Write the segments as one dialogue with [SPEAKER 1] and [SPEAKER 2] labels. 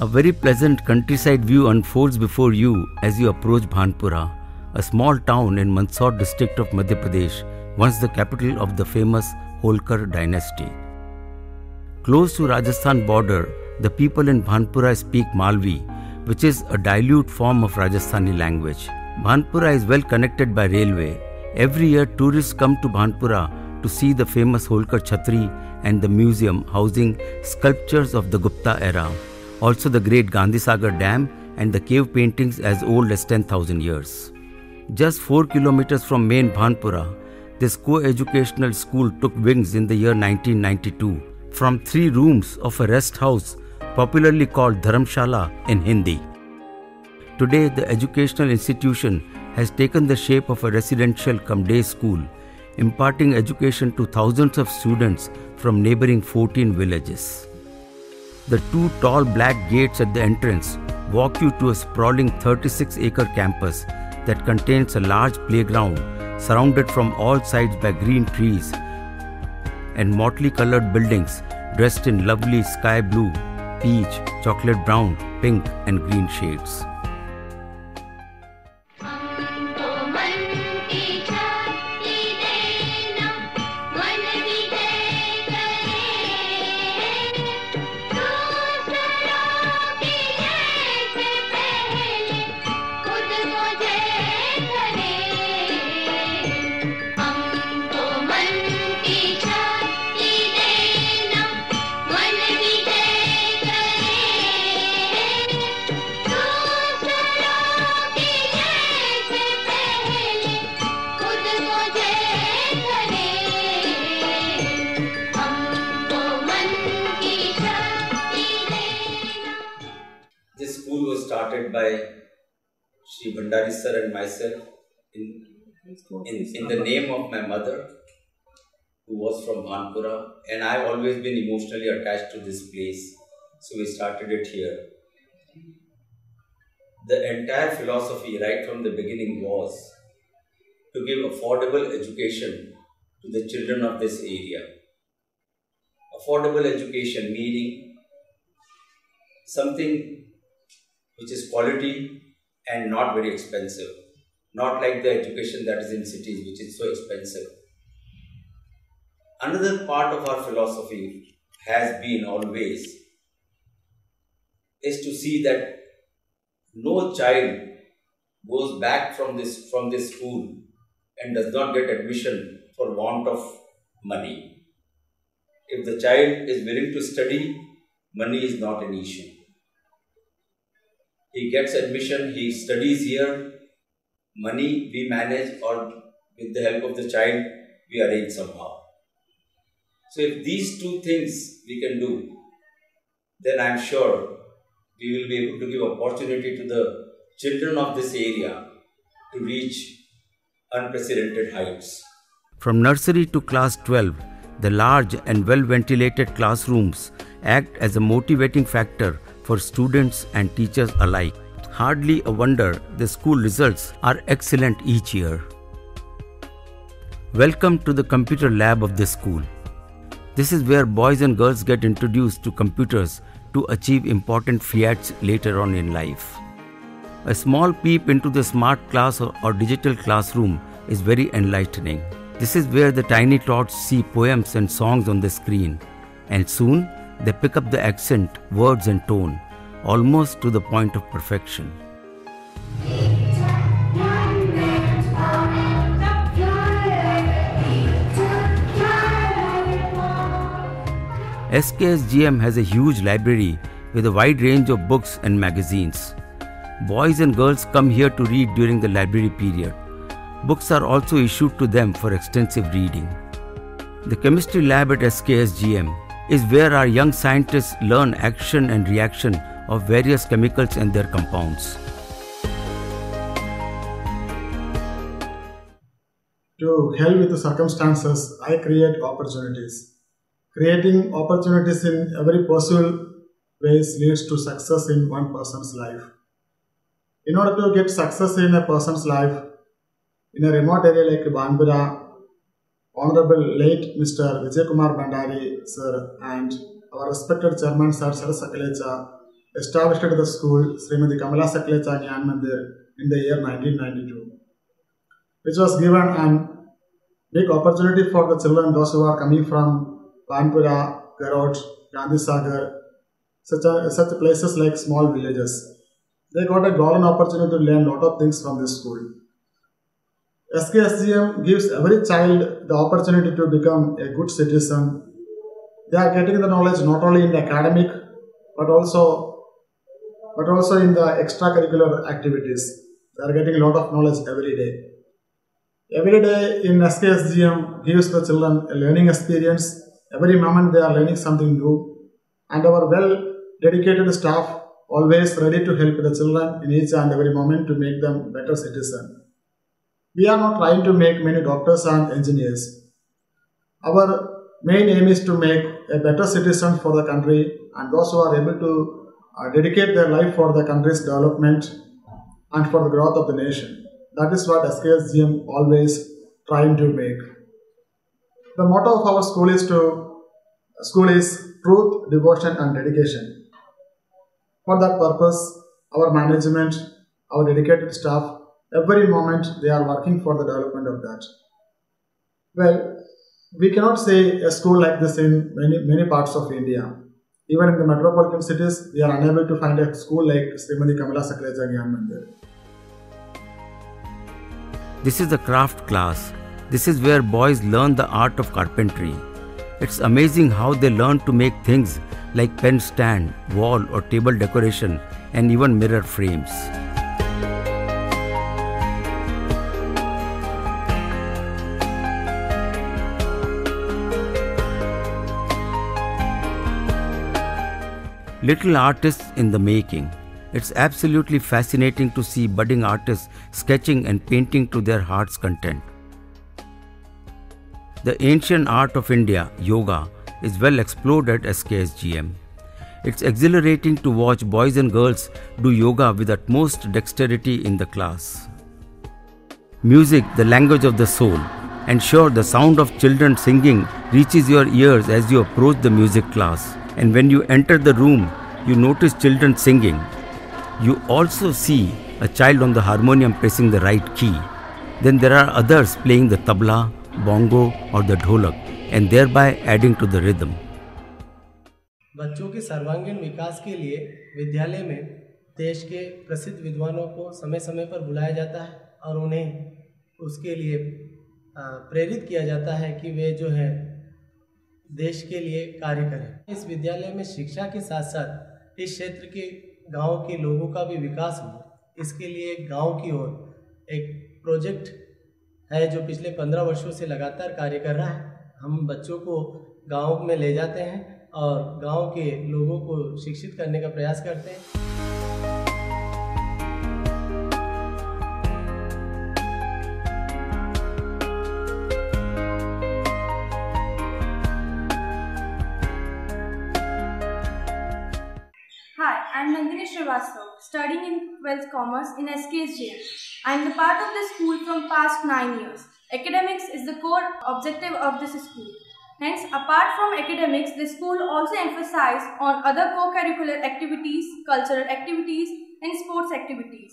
[SPEAKER 1] A very pleasant countryside view unfolds before you as you approach Bhanpura, a small town in Mandsaur district of Madhya Pradesh, once the capital of the famous Holkar dynasty. Close to Rajasthan border, the people in Bhanpura speak Malvi, which is a dilute form of Rajasthani language. Bhanpura is well connected by railway. Every year, tourists come to Bhanpura to see the famous Holkar Chhatri and the museum housing sculptures of the Gupta era. Also the great Gandhisagar Dam and the cave paintings as old as 10,000 years. Just 4 kilometers from main Bhanpura, this co-educational school took wings in the year 1992 from 3 rooms of a rest house popularly called Dharamshala in Hindi. Today, the educational institution has taken the shape of a residential day school, imparting education to thousands of students from neighboring 14 villages. The 2 tall black gates at the entrance walk you to a sprawling 36-acre campus that contains a large playground surrounded from all sides by green trees and motley colored buildings dressed in lovely sky blue, peach, chocolate brown, pink and green shades.
[SPEAKER 2] This school was started by Shri Bhandari sir and myself in the name of my mother, who was from Bhanpura, and I've always been emotionally attached to this place, so we started it here. The entire philosophy right from the beginning was to give affordable education to the children of this area. Affordable education meaning something which is quality and not very expensive. Not like the education that is in cities, which is so expensive. Another part of our philosophy has been always is to see that no child goes back from this school and does not get admission for want of money. If the child is willing to study, money is not an issue. He gets admission, he studies here, money we manage, or with the help of the child we arrange somehow. So if these 2 things we can do, then I am sure we will be able to give opportunity to the children of this area to reach unprecedented heights.
[SPEAKER 1] From nursery to class 12, the large and well-ventilated classrooms act as a motivating factor for students and teachers alike. Hardly a wonder the school results are excellent each year. Welcome to the computer lab of this school. This is where boys and girls get introduced to computers to achieve important feats later on in life. A small peep into the smart class or digital classroom is very enlightening. This is where the tiny tots see poems and songs on the screen, and soon they pick up the accent, words and tone, almost to the point of perfection. SKSGM has a huge library with a wide range of books and magazines. Boys and girls come here to read during the library period. Books are also issued to them for extensive reading. The chemistry lab at SKSGM is where our young scientists learn action and reaction of various chemicals and their compounds.
[SPEAKER 3] To help with the circumstances, I create opportunities. Creating opportunities in every possible ways leads to success in one person's life. In order to get success in a person's life, in a remote area like Bhanpura, Honorable late Mr. Vijay Kumar Bhandari sir and our respected chairman Sir Saras Sakalecha established the school Srimati Kamala Saklecha Gyan Mandir in the year 1992, which was given an big opportunity for the children, those who are coming from Bhanpura, Garod, Gandhisagar, such places like small villages. They got a golden opportunity to learn a lot of things from this school. SKSGM gives every child the opportunity to become a good citizen. They are getting the knowledge not only in the academic but also in the extracurricular activities. They are getting a lot of knowledge every day. Every day in SKSGM gives the children a learning experience. Every moment they are learning something new, and our well-dedicated staff always ready to help the children in each and every moment to make them better citizens. We are not trying to make many doctors and engineers. Our main aim is to make a better citizen for the country and those who are able to dedicate their life for the country's development and for the growth of the nation. That is what SKSGM always trying to make. The motto of our school is truth, devotion and dedication. For that purpose, our management, our dedicated staff, every moment they are working for the development of that. Well, we cannot say a school like this in many parts of India. Even in the metropolitan cities, we are unable to find a school like Srimati Kamala Saklecha Gyan Mandir.
[SPEAKER 1] This is the craft class. This is where boys learn the art of carpentry. It's amazing how they learn to make things like pen stand, wall or table decoration and even mirror frames. Little artists in the making. It's absolutely fascinating to see budding artists sketching and painting to their heart's content. The ancient art of India, yoga, is well explored at SKSGM. It's exhilarating to watch boys and girls do yoga with utmost dexterity in the class. Music, the language of the soul. And sure, the sound of children singing reaches your ears as you approach the music class. And when you enter the room, you notice children singing. You also see a child on the harmonium pressing the right key. Then there are others playing the tabla, bongo or the dholak and thereby adding to the rhythm.
[SPEAKER 4] बच्चों के सर्वांगीण विकास के लिए विद्यालय में देश के प्रसिद्ध विद्वानों को समय समय पर बुलाया जाता है और उन्हें उसके लिए प्रेरित किया जाता है कि वे जो है देश के लिए कार्य करें। इस विद्यालय में शिक्षा के साथ साथ इस क्षेत्र के गांव के लोगों का भी विकास हो, इसके लिए गांव की ओर एक प्रोजेक्ट है जो पिछले 15 वर्षों से लगातार कार्य कर रहा है। हम बच्चों को गांव में ले जाते हैं और गांव के लोगों को शिक्षित करने का प्रयास करते हैं।
[SPEAKER 5] Hi, I am Nandini Srivastava, studying in 12th Commerce in SKSGM. I am the part of the school from past 9 years. Academics is the core objective of this school. Hence, apart from academics, the school also emphasizes on other co-curricular activities, cultural activities, and sports activities.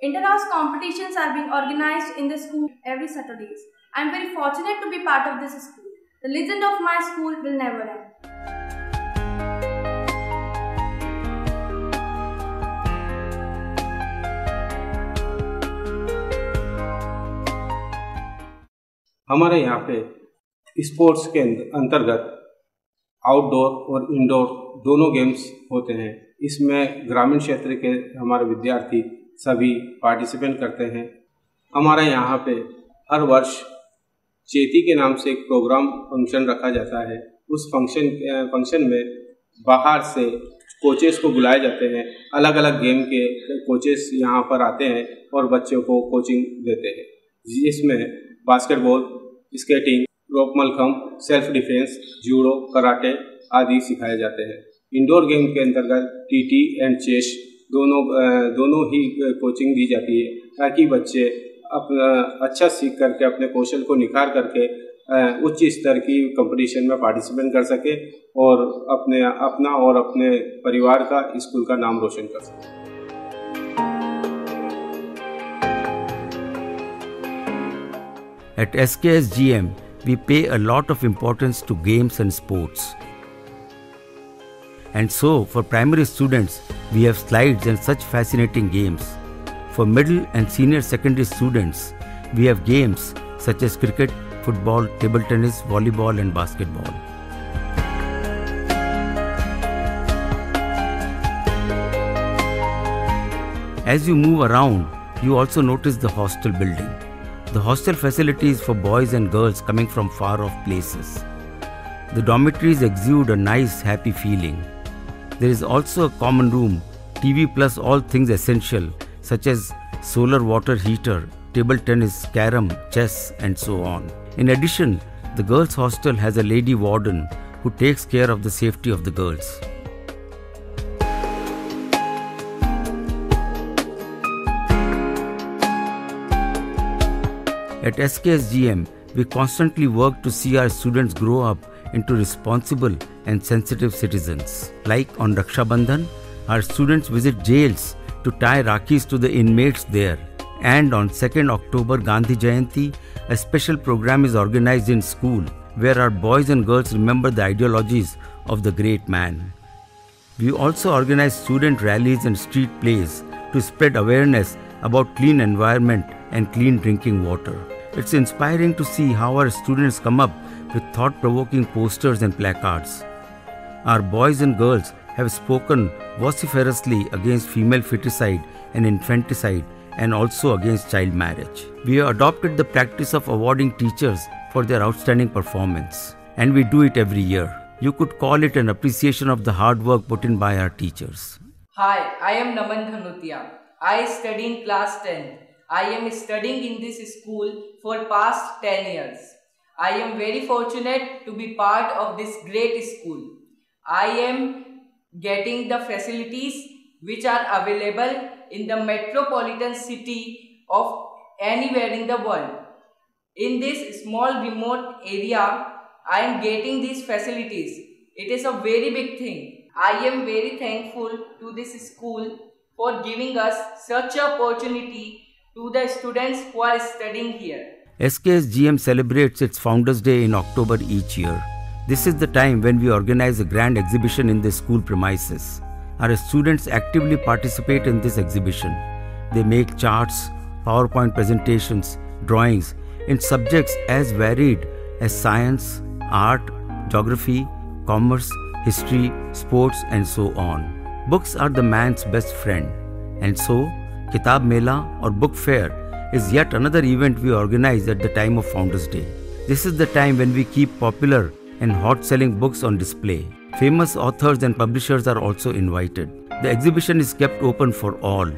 [SPEAKER 5] Inter-house competitions are being organized in the school every Saturdays. I am very fortunate to be part of this school. The legend of my school will never end.
[SPEAKER 6] हमारे यहाँ पे sports के अंतर्गत outdoor और indoor दोनों games होते हैं। इसमें ग्रामीण क्षेत्र के हमारे विद्यार्थी सभी पार्टिसिपेट करते हैं। हमारे यहाँ पे हर वर्ष चेती के नाम से एक प्रोग्राम फंक्शन रखा जाता है। उस फंक्शन में बाहर से कोचेस को बुलाए जाते हैं। अलग अलग गेम के कोचेस यहाँ पर आते हैं और बच्चों को कोचिंग देते हैं, जिसमें basketball, skating, rope mallakhamb, self defence, judo, karate आदि सिखाए जाते हैं। इंडोर गेम के अंतर्गत टीटी एंड चेस दोनों ही कोचिंग दी जाती है ताकि बच्चे अपना अच्छा सीख करके अपने कौशल को निखार करके उच्च स्तर की कंपटीशन में पार्टिसिपेट कर सके और अपना और अपने परिवार का, स्कूल का नाम रोशन कर सके।
[SPEAKER 1] At SKSGM, we pay a lot of importance to games and sports. And so, for primary students, we have slides and such fascinating games. For middle and senior secondary students, we have games such as cricket, football, table tennis, volleyball, and basketball. As you move around, you also notice the hostel building. The hostel facilities for boys and girls coming from far off places. The dormitories exude a nice, happy feeling. There is also a common room, TV plus all things essential such as solar water heater, table tennis, carom, chess, and so on. In addition, the girls' hostel has a lady warden who takes care of the safety of the girls. At SKSGM, we constantly work to see our students grow up into responsible and sensitive citizens. Like on Raksha Bandhan, our students visit jails to tie Rakhis to the inmates there. And on 2nd October Gandhi Jayanti, a special program is organized in school where our boys and girls remember the ideologies of the great man. We also organize student rallies and street plays to spread awareness about clean environment and clean drinking water. It's inspiring to see how our students come up with thought-provoking posters and placards. Our boys and girls have spoken vociferously against female feticide and infanticide and also against child marriage. We have adopted the practice of awarding teachers for their outstanding performance, and we do it every year. You could call it an appreciation of the hard work put in by our teachers.
[SPEAKER 7] Hi, I am Naman Dhanutia. I study in class 10. I am studying in this school for past 10 years. I am very fortunate to be part of this great school. I am getting the facilities which are available in the metropolitan city of anywhere in the world. In this small remote area, I am getting these facilities. It is a very big thing. I am very thankful to this school for giving us such an opportunity to the students who are studying here.
[SPEAKER 1] SKSGM celebrates its Founders Day in October each year. This is the time when we organize a grand exhibition in the school premises. Our students actively participate in this exhibition. They make charts, PowerPoint presentations, drawings in subjects as varied as science, art, geography, commerce, history, sports, and so on. Books are the man's best friend, and so Kitab Mela or Book Fair is yet another event we organize at the time of Founders Day. This is the time when we keep popular and hot-selling books on display. Famous authors and publishers are also invited. The exhibition is kept open for all.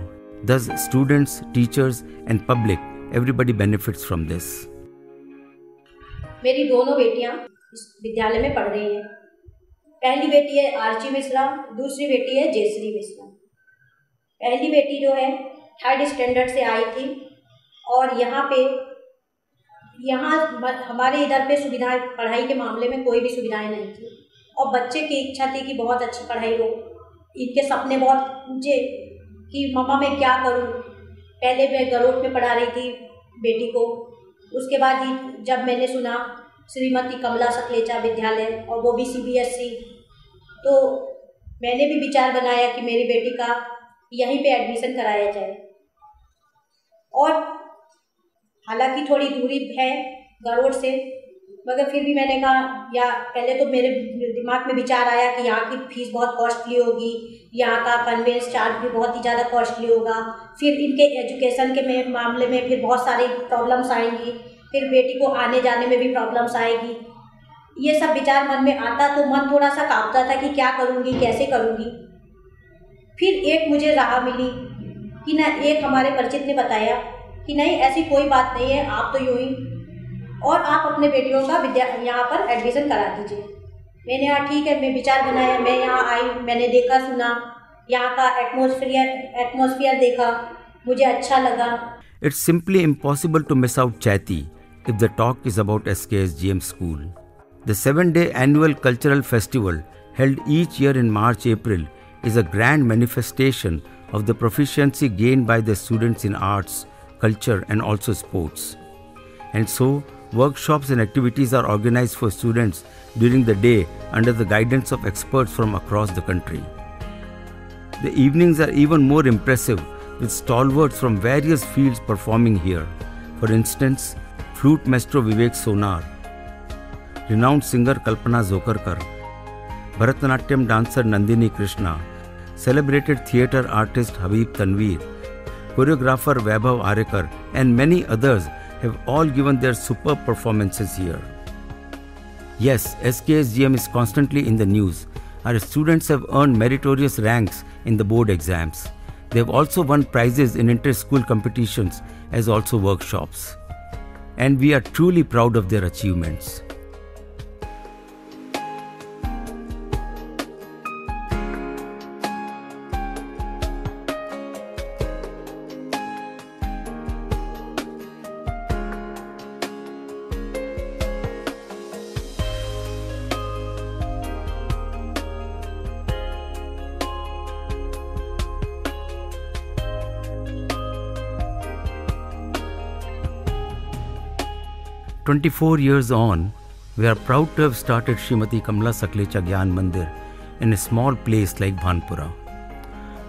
[SPEAKER 1] Thus, students, teachers, and public, everybody benefits from this.
[SPEAKER 8] मेरी दोनों बेटियां इस विद्यालय में पढ़ रही हैं। पहली बेटी है आर्ची मिश्रा, दूसरी बेटी है जयश्री मिश्रा। पहली बेटी जो है 3rd स्टैंडर्ड से आई थी और यहाँ हमारे इधर पे सुविधाएं, पढ़ाई के मामले में कोई भी सुविधाएं नहीं थी और बच्चे की इच्छा थी कि बहुत अच्छी पढ़ाई हो। इनके सपने बहुत ऊंचे कि मम्मा मैं क्या करूं। पहले मैं गरोट में पढ़ा रही थी बेटी को, उसके बाद ही जब मैंने सुना श्रीमती कमला सकलेचा विद्यालय और वो भी CBSE, तो मैंने भी विचार बनाया कि मेरी बेटी का यहीं पे एडमिशन कराया जाए। और हालांकि थोड़ी दूरी है गरोट से, मगर फिर भी मैंने कहा या पहले तो मेरे दिमाग में विचार आया कि यहाँ की फीस बहुत कॉस्टली होगी, यहाँ का कन्वेंस चार्ज भी बहुत ही ज़्यादा कॉस्टली होगा, फिर इनके एजुकेशन के मामले में फिर बहुत सारी प्रॉब्लम्स आएंगी, फिर बेटी को आने जाने में भी प्रॉब्लम्स आएगी। ये सब विचार मन में आता तो मन थोड़ा सा कांपता था कि क्या करूँगी, कैसे करूँगी। फिर एक मुझे राह मिली कि ना, एक हमारे परिचित ने बताया कि नहीं ऐसी कोई बात नहीं है, आप तो यूँ ही और आप अपने बेटियों का यहाँ पर एडमिशन करा दीजिए। मैंने यहाँ ठीक है, मैं विचार बनाया, मैं यहाँ आई, मैंने देखा सुना, यहाँ का एटमॉस्फेयर देखा, मुझे अच्छा लगा।
[SPEAKER 1] It's simply impossible to miss out Chaiti, if the talk is about SKSGM school. The 7-day annual cultural festival held each year in March-April is a grand manifestation of the proficiency gained by the students in arts, culture and also sports. And so, workshops and activities are organized for students during the day under the guidance of experts from across the country. The evenings are even more impressive with stalwarts from various fields performing here. For instance, flute maestro Vivek Sonar, renowned singer Kalpana Zokarkar, Bharatanatyam dancer Nandini Krishna, celebrated theatre artist Habib Tanveer, choreographer Vaibhav Arekar and many others have all given their superb performances here. Yes, SKSGM is constantly in the news. Our students have earned meritorious ranks in the board exams. They have also won prizes in inter-school competitions as also workshops. And we are truly proud of their achievements. "24 years on, we are proud to have started Srimati Kamla Saklecha Gyan Mandir in a small place like Bhanpura.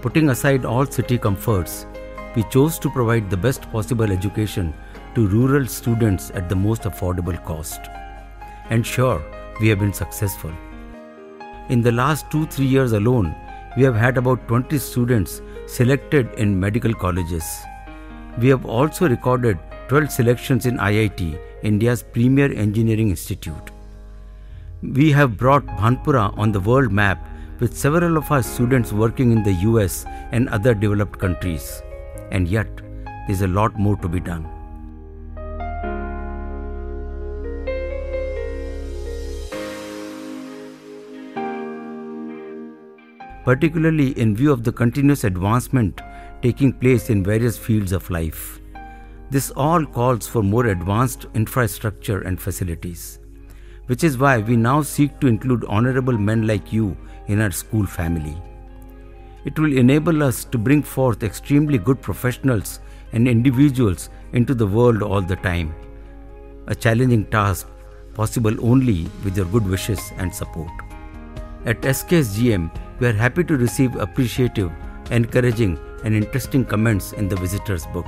[SPEAKER 1] Putting aside all city comforts, we chose to provide the best possible education to rural students at the most affordable cost. And sure, we have been successful. In the last 2-3 years alone, we have had about 20 students selected in medical colleges. We have also recorded 12 selections in IIT, India's premier engineering institute. We have brought Bhanpura on the world map with several of our students working in the US and other developed countries. And yet, there is a lot more to be done. Particularly in view of the continuous advancement taking place in various fields of life. This all calls for more advanced infrastructure and facilities, which is why we now seek to include honorable men like you in our school family. It will enable us to bring forth extremely good professionals and individuals into the world all the time. A challenging task possible only with your good wishes and support. At SKSGM, we are happy to receive appreciative, encouraging and interesting comments in the visitor's book.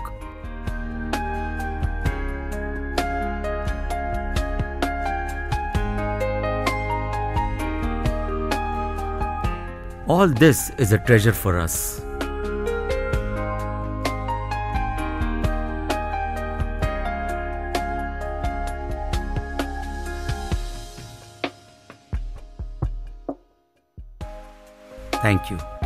[SPEAKER 1] All this is a treasure for us. Thank you.